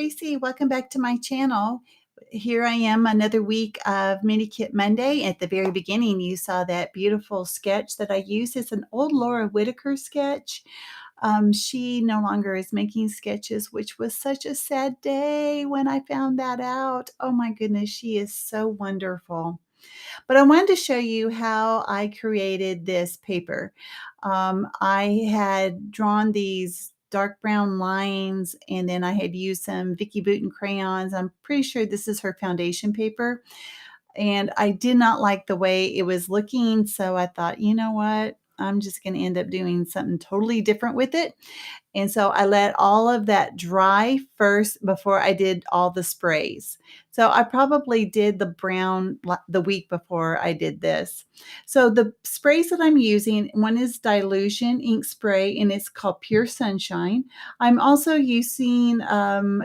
Tracy. Welcome back to my channel. Here I am, another week of Mini Kit Monday. At the very beginning, you saw that beautiful sketch that I used. It's an old Laura Whitaker sketch. She no longer is making sketches, which was such a sad day when I found that out. Oh my goodness, she is so wonderful. But I wanted to show you how I created this paper. I had drawn these dark brown lines, and then I had used some Vicky Bouton crayons. I'm pretty sure this is her foundation paper. And I did not like the way it was looking, so I thought, you know what? I'm just going to end up doing something totally different with it. And so I let all of that dry first before I did all the sprays. So I probably did the brown the week before I did this. So the sprays that I'm using, one is Dilution ink spray, and it's called Pure Sunshine. I'm also using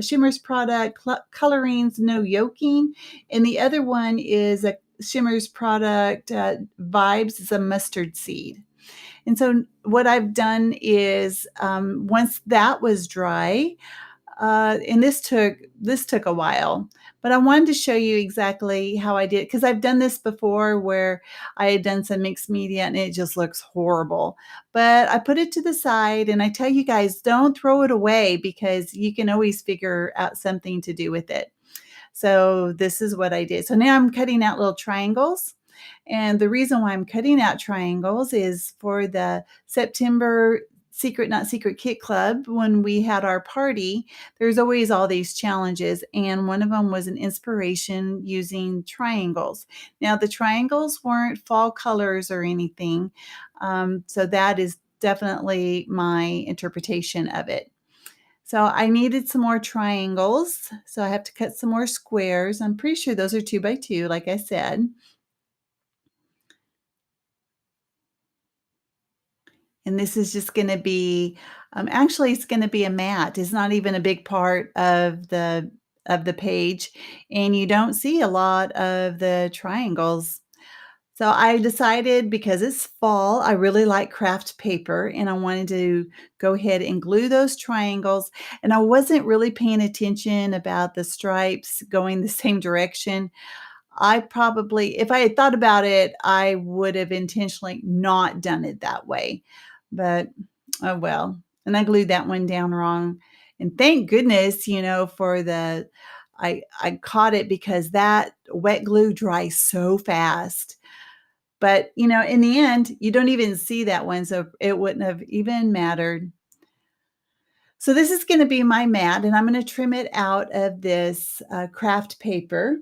Shimmer's product, Colorings No Yolking, and the other one is a Shimmer's product, Vibes, is a mustard seed. And so what I've done is once that was dry, and this took a while, but I wanted to show you exactly how I did, because I've done this before where I had done some mixed media and it just looks horrible. But I put it to the side, and I tell you guys, don't throw it away, because you can always figure out something to do with it. So this is what I did. So now I'm cutting out little triangles. And the reason why I'm cutting out triangles is for the September Secret Not Secret Kit Club. When we had our party, there's always all these challenges, and one of them was an inspiration using triangles. Now, the triangles weren't fall colors or anything, so that is definitely my interpretation of it. So I needed some more triangles, so I have to cut some more squares. I'm pretty sure those are 2 by 2, like I said. And this is just gonna be, actually, it's gonna be a mat. It's not even a big part of the page, and you don't see a lot of the triangles. So I decided, because it's fall, I really like craft paper, and I wanted to go ahead and glue those triangles, and I wasn't really paying attention about the stripes going the same direction. I probably, if I had thought about it, I would have intentionally not done it that way. But oh well. And I glued that one down wrong. And thank goodness, for I caught it, because that wet glue dries so fast. But, in the end, you don't even see that one, so it wouldn't have even mattered. So this is going to be my mat, and I'm going to trim it out of this craft paper.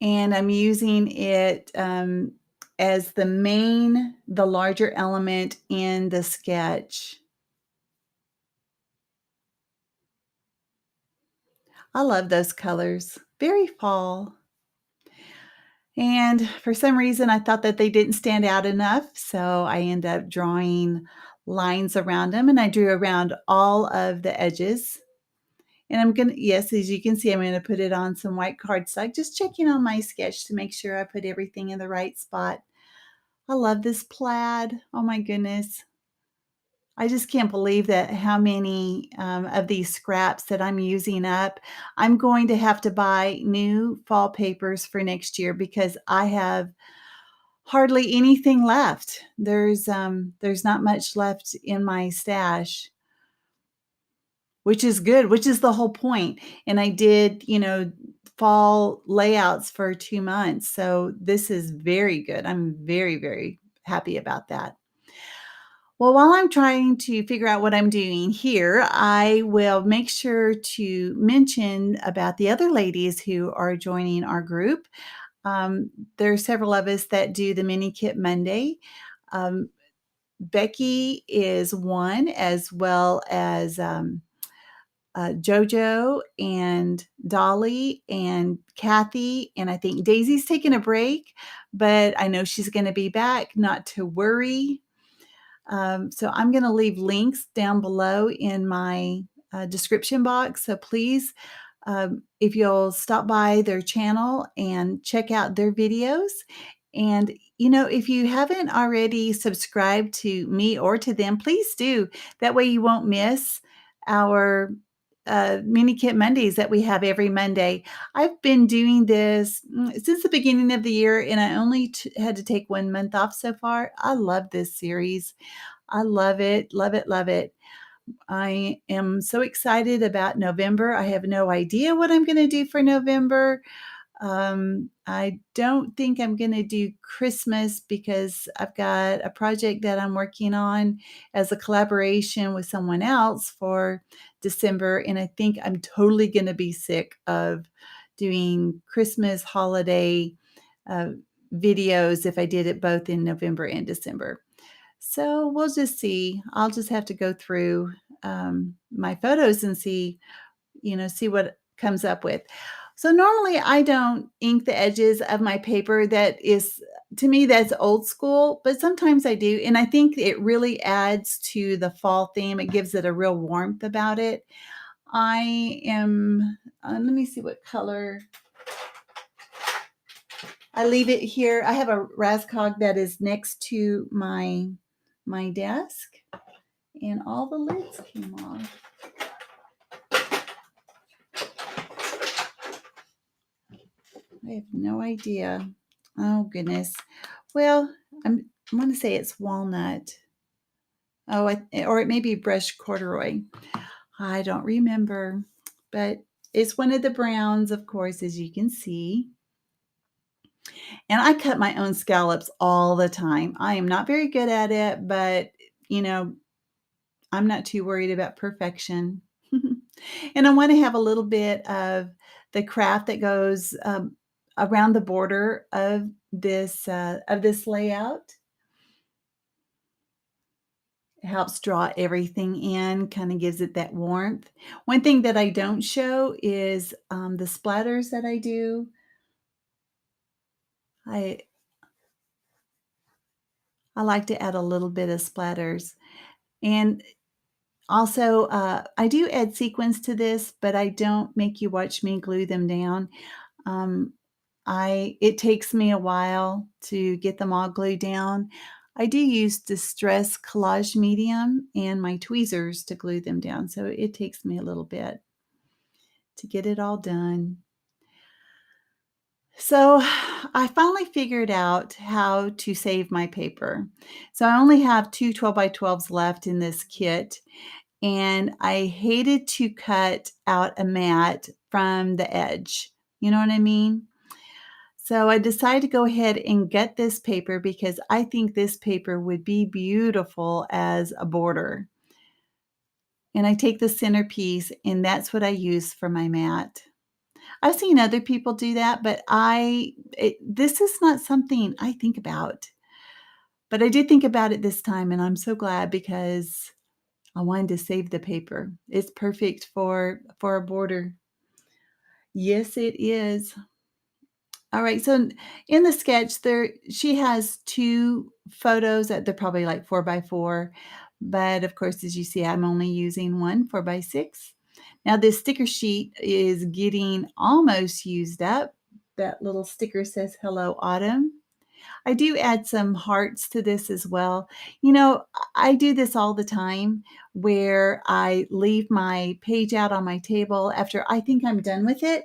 And I'm using it as the larger element in the sketch. I love those colors. Very fall. And for some reason, I thought that they didn't stand out enough, so I ended up drawing lines around them, and I drew around all of the edges. And I'm gonna, yes, as you can see, I'm gonna put it on some white cardstock, just checking on my sketch to make sure I put everything in the right spot. I love this plaid. Oh my goodness. I just can't believe that how many of these scraps that I'm using up. I'm going to have to buy new fall papers for next year, because I have hardly anything left. There's not much left in my stash, which is good, which is the whole point. And I did, fall layouts for 2 months. So this is very good. I'm very, very happy about that. Well, while I'm trying to figure out what I'm doing here, I will make sure to mention about the other ladies who are joining our group. There are several of us that do the Mini Kit Monday. Becky is one, as well as JoJo and Dollie and Kathy, and I think Daisy's taking a break, but I know she's going to be back, not to worry. So I'm going to leave links down below in my description box. So please, if you'll stop by their channel and check out their videos. And, if you haven't already subscribed to me or to them, please do. That way you won't miss our Mini Kit Mondays that we have every Monday. I've been doing this since the beginning of the year, and I only had to take 1 month off so far. I love this series. I love it, love it, love it. I am so excited about November. I have no idea what I'm going to do for November. I don't think I'm going to do Christmas because I've got a project that I'm working on as a collaboration with someone else for December. And I think I'm totally going to be sick of doing Christmas holiday uh, videos if I did it both in November and December. So we'll just see. I'll just have to go through my photos and see what comes up with. So normally I don't ink the edges of my paper. That is, to me, that's old school, but sometimes I do. And I think it really adds to the fall theme. It gives it a real warmth about it. Let me see what color. I leave it here. I have a Rascog that is next to my desk, and all the lids came off. I have no idea. Oh, goodness. Well, I want to say it's walnut. Oh, or it may be brushed corduroy. I don't remember, but it's one of the browns, of course, as you can see. And I cut my own scallops all the time. I am not very good at it, but I'm not too worried about perfection. And I want to have a little bit of the craft that goes around the border of this layout. It helps draw everything in, kind of gives it that warmth. One thing that I don't show is the splatters that I do. I I like to add a little bit of splatters. And also, I do add sequins to this, but I don't make you watch me glue them down. Um, it takes me a while to get them all glued down. I do use Distress Collage Medium and my tweezers to glue them down, so it takes me a little bit to get it all done. So I finally figured out how to save my paper. So I only have two 12 by 12s left in this kit, and I hated to cut out a mat from the edge. You know what I mean? So I decided to go ahead and get this paper because I think this paper would be beautiful as a border. And I take the centerpiece, and that's what I use for my mat. I've seen other people do that, but this is not something I think about. But I did think about it this time, and I'm so glad because I wanted to save the paper. It's perfect for a border. Yes, it is. All right, so in the sketch she has two photos that they're probably like 4x4, but of course, as you see, I'm only using one 4x6. Now this sticker sheet is getting almost used up. That little sticker says "Hello Autumn." I do add some hearts to this as well. I do this all the time where I leave my page out on my table after I think I'm done with it.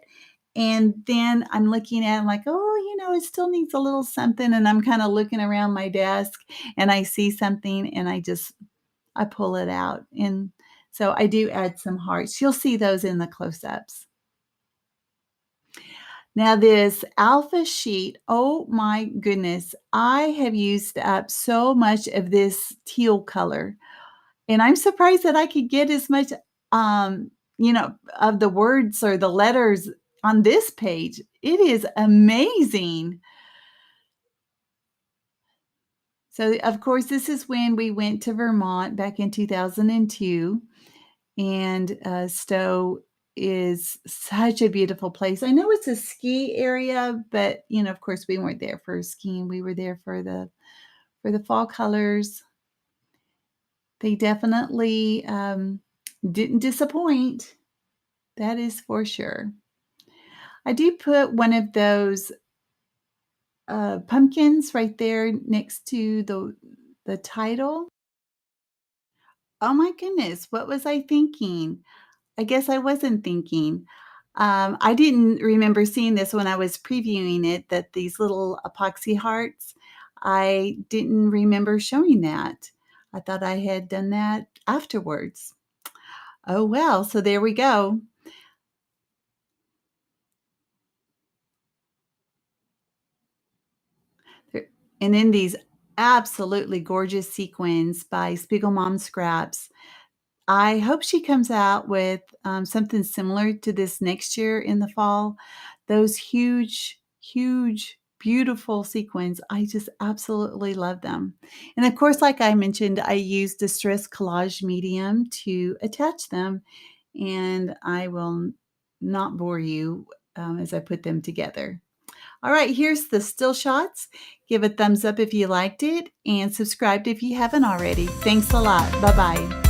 And then I'm looking at it, I'm like, oh, it still needs a little something. And I'm kind of looking around my desk and I see something and I pull it out. And so I do add some hearts. You'll see those in the close-ups. Now this alpha sheet, oh my goodness, I have used up so much of this teal color, and I'm surprised that I could get as much, of the words or the letters on this page. It is amazing. So, of course, this is when we went to Vermont back in 2002, and Stowe is such a beautiful place. I know it's a ski area, but of course, we weren't there for skiing. We were there for the fall colors. They definitely didn't disappoint. That is for sure. I do put one of those pumpkins right there next to the title. Oh my goodness, what was I thinking? I guess I wasn't thinking. I didn't remember seeing this when I was previewing it, that these little epoxy hearts, I didn't remember showing that. I thought I had done that afterwards. Oh, well, so there we go. There and then these absolutely gorgeous sequins by Spiegelmom Scraps. I hope she comes out with, something similar to this next year in the fall. Those huge, huge, beautiful sequins, I just absolutely love them. And of course, like I mentioned, I use Distress Collage Medium to attach them, and I will not bore you, as I put them together. All right, here's the still shots. Give a thumbs up if you liked it, and subscribe if you haven't already. Thanks a lot. Bye-bye.